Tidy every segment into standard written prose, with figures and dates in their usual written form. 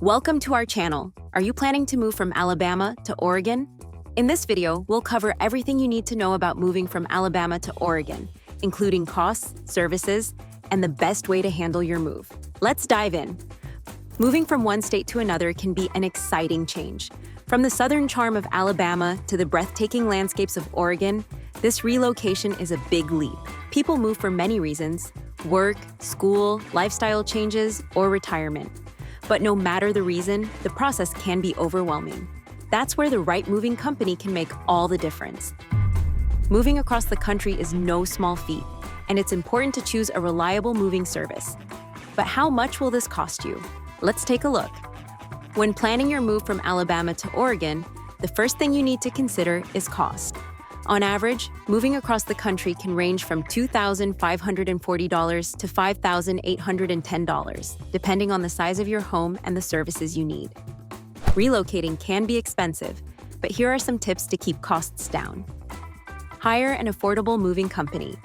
Welcome to our channel. Are you planning to move from Alabama to Oregon? In this video, we'll cover everything you need to know about moving from Alabama to Oregon, including costs, services, and the best way to handle your move. Let's dive in. Moving from one state to another can be an exciting change. From the southern charm of Alabama to the breathtaking landscapes of Oregon, this relocation is a big leap. People move for many reasons: work, school, lifestyle changes, or retirement. But no matter the reason, the process can be overwhelming. That's where the right moving company can make all the difference. Moving across the country is no small feat, and it's important to choose a reliable moving service. But how much will this cost you? Let's take a look. When planning your move from Alabama to Oregon, the first thing you need to consider is cost. On average, moving across the country can range from $2,540 to $5,810, depending on the size of your home and the services you need. Relocating can be expensive, but here are some tips to keep costs down. Hire an affordable moving company.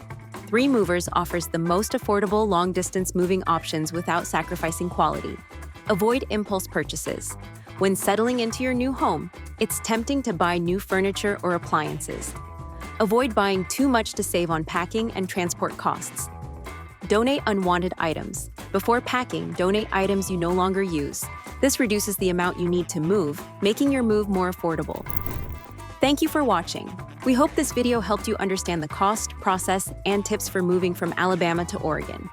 3 Movers offers the most affordable long-distance moving options without sacrificing quality. Avoid impulse purchases. When settling into your new home, it's tempting to buy new furniture or appliances. Avoid buying too much to save on packing and transport costs. Donate unwanted items. Before packing, donate items you no longer use. This reduces the amount you need to move, making your move more affordable. Thank you for watching. We hope this video helped you understand the cost, process, and tips for moving from Alabama to Oregon.